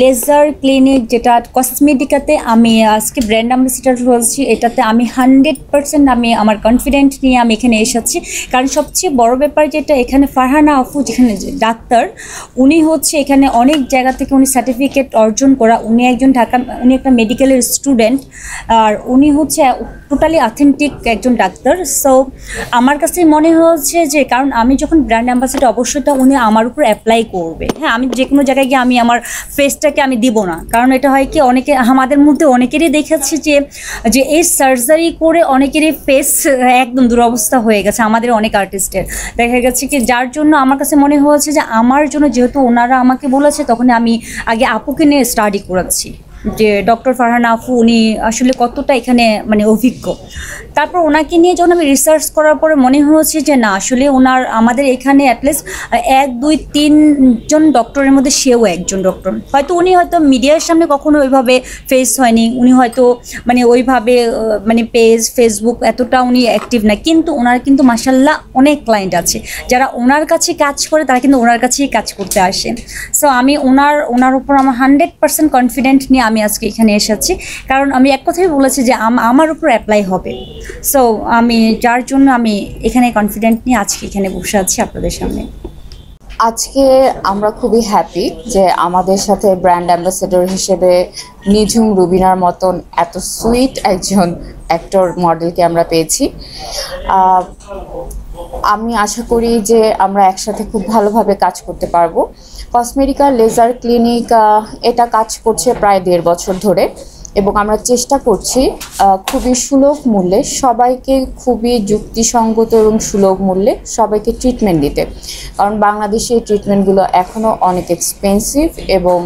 Laser clinic যেটা কসমেটিকাতে আমি আজকে ব্র্যান্ড অ্যাম্বাসেডর বলছি, এটাতে আমি 100% আমি আমার কনফিডেন্ট নিয়ে আমি এখানে এসেছি। কারণ সবচেয়ে বড় ব্যাপার যেটা, এখানে ফারহানা আপু যেখানে ডাক্তার, উনি হচ্ছে এখানে অনেক জায়গা থেকে উনি সার্টিফিকেট অর্জন করা, উনি একটা মেডিকেলের স্টুডেন্ট, আর উনি হচ্ছে টোটালি অথেন্টিক একজন ডাক্তার। সো আমার কাছে মনে হচ্ছে যে, কারণ আমি যখন ব্র্যান্ড অ্যাম্বাসেডর অবশ্যই উনি আমার উপর অ্যাপ্লাই করবে। হ্যাঁ, আমি যে কোনো জায়গায় গিয়ে আমি আমার ফেসটাকে আমি দিব না, কারণ এটা হয় কি, অনেকে আমাদের মধ্যে অনেকেরই দেখেছি যে এই সার্জারি করে অনেকেরই ফেস একদম দুরবস্থা হয়ে গেছে, আমাদের অনেক আর্টিস্টের দেখা গেছে কি, যার জন্য আমার কাছে মনে হয়েছে যে আমার জন্য, যেহেতু ওনারা আমাকে বলেছে, তখন আমি আগে আপুকে নিয়ে স্টাডি করেছি যে ডক্টর ফারহানা আপু উনি আসলে কতটা এখানে মানে অভিজ্ঞ। তারপর ওনাকে নিয়ে যখন আমি রিসার্চ করার পরে মনে হয়েছে যে না, আসলে আমাদের এখানে অ্যাটলিস্ট 1 2 3 জন ডক্টরের মধ্যে সেও একজন ডক্টর। হয়তো উনি হয়তো মিডিয়ার সামনে কখনো ওইভাবে ফেস হয়নি, উনি হয়তো মানে ওইভাবে মানে ফেসবুক এতটা উনি অ্যাক্টিভ না, কিন্তু ওনার কিন্তু মাশাল্লাহ অনেক ক্লায়েন্ট আছে যারা ওনার কাছে কাজ করে, তারা কিন্তু ওনার কাছেই কাজ করতে আসে। সো আমি ওনার উপর আমার 100% কনফিডেন্ট নিয়ে আমি আজকে এখানে এসেছি, কারণ আমি এক কথাই বলেছি যে আমার উপর অ্যাপ্লাই হবে। সো আমি যার জন্য আমি এখানে কনফিডেন্ট নিয়ে আজকে এখানে বসে আছি আপনাদের সামনে। আজকে আমরা খুবই হ্যাপি যে আমাদের সাথে ব্র্যান্ড অ্যাম্বাসেডর হিসেবে নিঝুম রুবিনার মতন এত সুইট একজন অ্যাক্টর মডেলকে আমরা পেয়েছি। আমি আশা করি যে আমরা একসাথে খুব ভালোভাবে কাজ করতে পারবো। কসমেটিকা লেজার ক্লিনিক এটা কাজ করছে প্রায় 1.5 বছর ধরে, এবং আমরা চেষ্টা করছি খুবই সুলভ মূল্যে সবাইকে, খুবই যুক্তিসঙ্গত এবং সুলভ মূল্যে সবাইকে ট্রিটমেন্ট দিতে। কারণ বাংলাদেশে এই ট্রিটমেন্টগুলো এখনও অনেক এক্সপেন্সিভ এবং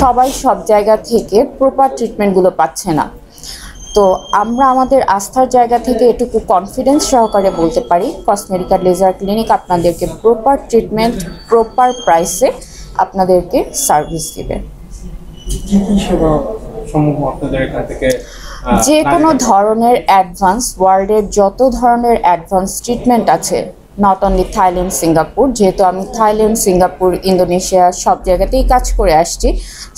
সবাই সব জায়গা থেকে প্রপার ট্রিটমেন্টগুলো পাচ্ছে না। তো আমরা আমাদের আস্থার জায়গা থেকে এটুকু কনফিডেন্স সহকারে বলতে পারি, কসমেটিকা লেজার ক্লিনিক আপনাদেরকে প্রপার ট্রিটমেন্ট প্রপার প্রাইসে আপনাদেরকে সার্ভিস দেবে। যে কোনো ধরনের অ্যাডভান্স, ওয়ার্ল্ডের যত ধরনের অ্যাডভান্স ট্রিটমেন্ট আছে, নট অনলি থাইল্যান্ড সিঙ্গাপুর, যেহেতু আমি থাইল্যান্ড সিঙ্গাপুর ইন্দোনেশিয়া সব জায়গাতেই কাজ করে আসছি,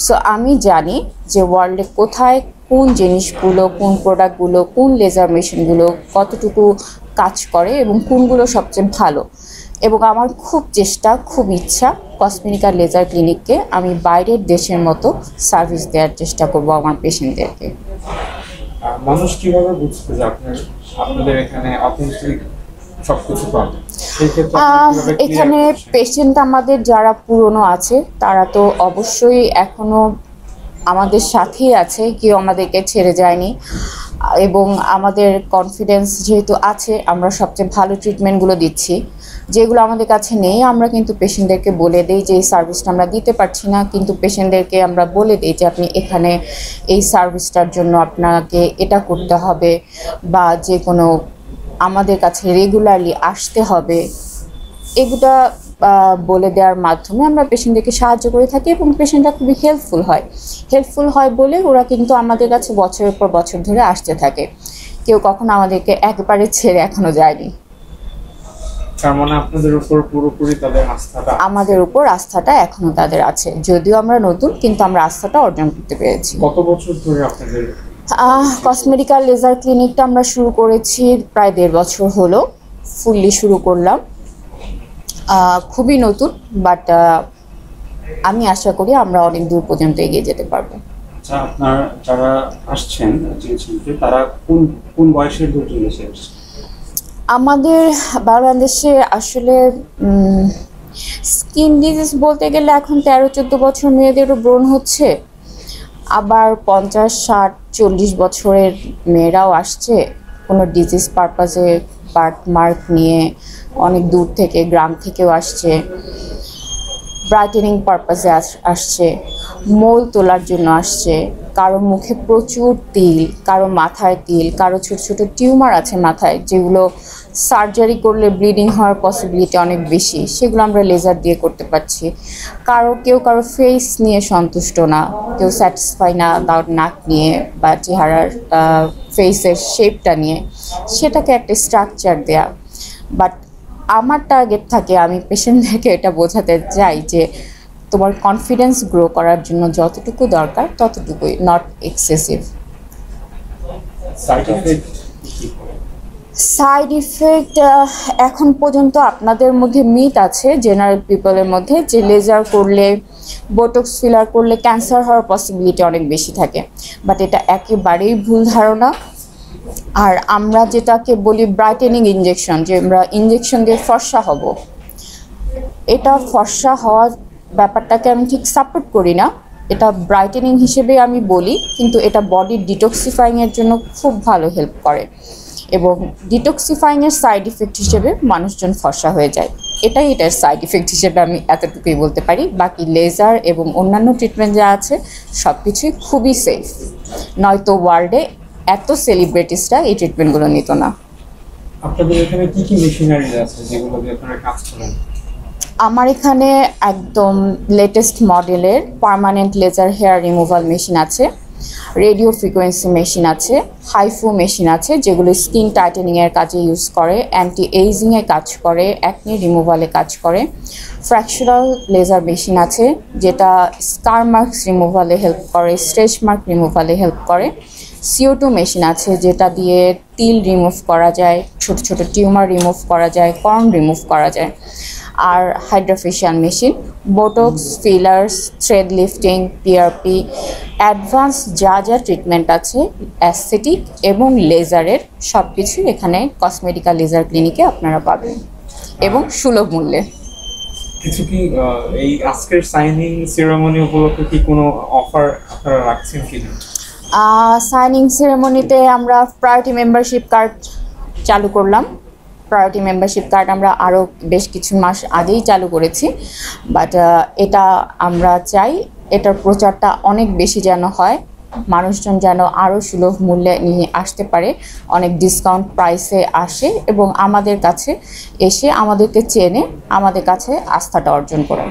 সো আমি জানি যে ওয়ার্ল্ডে কোথায় কোন জিনিসগুলো, কোন প্রোডাক্টগুলো, কোন লেজার মেশিনগুলো কতটুকু কাজ করে এবং কোনগুলো সবচেয়ে ভালো। এবং আমার খুব চেষ্টা, খুব ইচ্ছা কসমেটিকা লেজার ক্লিনিককে আমি বাইরের দেশের মতো সার্ভিস দেওয়ার চেষ্টা করব আমার পেশেন্টদেরকে। মানুষ কিভাবে বুঝবে যে আপনাদের এখানে অথেন্টিক সবকিছু পাবে? এখানে পেশেন্ট আমাদের যারা পুরনো আছে তারা তো অবশ্যই এখনো আমাদের সাথেই আছে, কেউ আমাদেরকে ছেড়ে যায়নি, এবং আমাদের কনফিডেন্স যেহেতু আছে আমরা সবচেয়ে ভালো ট্রিটমেন্টগুলো দিচ্ছি। যেগুলো আমাদের কাছে নেই আমরা কিন্তু পেশেন্টদেরকে বলে দিই যে এই সার্ভিসটা আমরা দিতে পারছি না, কিন্তু পেশেন্টদেরকে আমরা বলে দিই যে আপনি এখানে এই সার্ভিসটার জন্য আপনাকে এটা করতে হবে, বা যে কোনো আমাদের কাছে রেগুলারলি আসতে হবে। এগুলো বলে দেওয়ার মাধ্যমে আমরা পেশেন্টদেরকে সাহায্য করে থাকি, এবং পেশেন্টরা খুবই হেল্পফুল হয় বলে ওরা কিন্তু আমাদের কাছে বছরের পর বছর ধরে আসতে থাকে। কেউ কখনো আমাদেরকে একবারে ছেড়ে এখনো যায়নি। তার মানে আপনাদের উপর পুরোপুরি তাদের আস্থাটা, আমাদের উপর আস্থাটা এখনো তাদের আছে, যদিও আমরা নতুন, কিন্তু আমরা আস্থাটা অর্জন করতে পেরেছি। কত বছর ধরে আপনাদের কসমেটিকা লেজার ক্লিনিকটা আমরা শুরু করেছি প্রায় 1.5 বছর হলো, ফুললি শুরু করলাম। খুবই নতুন, বাট আমি আশা করি আমরা অনেক দূর পর্যন্ত এগিয়ে যেতে পারবো। আচ্ছা, আপনারা যারা আসছেন তারা কোন বয়সের লোকজন এসে আসছে? আমাদের বাংলাদেশে আসলে স্কিন ডিজিজ বলতে গেলে এখন 13-14 বছর মেয়েদেরও ব্রণ হচ্ছে, আবার 50, 60, 40 বছরের মেয়েরাও আসছে কোনো ডিজিজ পারপাসে, বার্থ মার্ক নিয়ে, অনেক দূর থেকে গ্রাম থেকেও আসছে, ব্রাইটেনিং পারপাসে আসছে, মোল তোলার জন্য আসছে, কারো মুখে প্রচুর তিল, কারো মাথায় তিল, কারো ছোট ছোট টিউমার আছে মাথায়, যেগুলো সার্জারি করলে ব্লিডিং হওয়ার পসিবিলিটি অনেক বেশি, সেগুলো আমরা লেজার দিয়ে করতে পারছি। কেউ কারো ফেস নিয়ে সন্তুষ্ট না, কেউ স্যাটিসফাই না তার নাক নিয়ে বা চেহারার ফেসের শেপটা নিয়ে, সেটাকে একটা স্ট্রাকচার দেয়া। বাট আমার টার্গেট থাকে, আমি পেশেন্টদেরকে এটা বোঝাতে চাই যে তোমার কনফিডেন্স গ্রো করার জন্য যতটুকু দরকার ততটুকুই, নট এক্সেসিভ। সাইড ইফেক্ট এখন পর্যন্ত আপনাদের মধ্যে মিথ আছে জেনারেল পিপলের মধ্যে যে লেজার করলে, বোটক্স ফিলার করলে ক্যান্সার হওয়ার পসিবিলিটি অনেক বেশি থাকে, বাট এটা একেবারেই ভুল ধারণা। আর আমরা যেটাকে বলি ব্রাইটেনিং ইনজেকশন, যে আমরা ইনজেকশন দিয়ে ফর্সা হব, এটা ফর্সা হওয়ার ব্যাপারটাকে আমি ঠিক সাপোর্ট করি না। এটা ব্রাইটেনিং হিসেবে আমি বলি, কিন্তু এটা বডি ডিটক্সিফাইংয়ের জন্য খুব ভালো হেল্প করে, এবং ডিটক্সিফাইংয়ের সাইড ইফেক্ট হিসেবে মানুষজন ফর্সা হয়ে যায়। এটার সাইড ইফেক্ট হিসেবে আমি এতটুকুই বলতে পারি। বাকি লেজার এবং অন্যান্য ট্রিটমেন্ট যা আছে সব কিছুই খুবই সেফ, নয়তো ওয়ার্ল্ডে এত সেলিব্রিটিসরা এই ট্রিটমেন্টগুলো নিত না। আপনাদের এখানে কি কি মেশিনারি আছে যেগুলো দিয়ে আপনারা কাজ করেন? আমার এখানে একদম লেটেস্ট মডেলের permanent laser hair removal machine আছে, রেডিও ফ্রিকোয়েন্সি মেশিন আছে, হাইফু মেশিন আছে যেগুলো স্কিন টাইটেনিংয়ের কাজে ইউজ করে, অ্যান্টি এইজিংয়ে কাজ করে, অ্যাকনি রিমুভালে কাজ করে। ফ্র্যাকচারাল লেজার মেশিন আছে যেটা স্কার মার্কস রিমুভালে হেল্প করে, স্ট্রেচ মার্ক রিমুভালে হেল্প করে। CO2 মেশিন আছে যেটা দিয়ে তিল রিমুভ করা যায়, ছোট ছোট টিউমার রিমুভ করা যায়, কর্ন রিমুভ করা যায়। আর hydrofacial machine, botox, fillers, thread lifting, PRP, advance যা যা ট্রিটমেন্ট আছে অ্যাস্থেটিক এবং লেজারের সব কিছুই এখানে কসমেটিকা লেজার ক্লিনিকে আপনারা পাবেন, এবং সুলভ মূল্যে। কিছু কি এই আজকের সাইনিং সেরেমনি উপলক্ষে কি কোনো অফার আপনারা রাখছেন কিনা? সাইনিং সেরেমনিতে আমরা প্রায়োরিটি মেম্বারশিপ কার্ড চালু করলাম। প্রায়োরিটি মেম্বারশিপ কার্ড আমরা আরও বেশ কিছু মাস আগেই চালু করেছি, বাট এটা আমরা চাই এটার প্রচারটা অনেক বেশি যেন হয়, মানুষজন যেন আরও সুলভ মূল্যে নিয়ে আসতে পারে, অনেক ডিসকাউন্ট প্রাইসে আসে এবং আমাদের কাছে এসে আমাদেরকে চেনে আমাদের কাছে আস্থাটা অর্জন করে।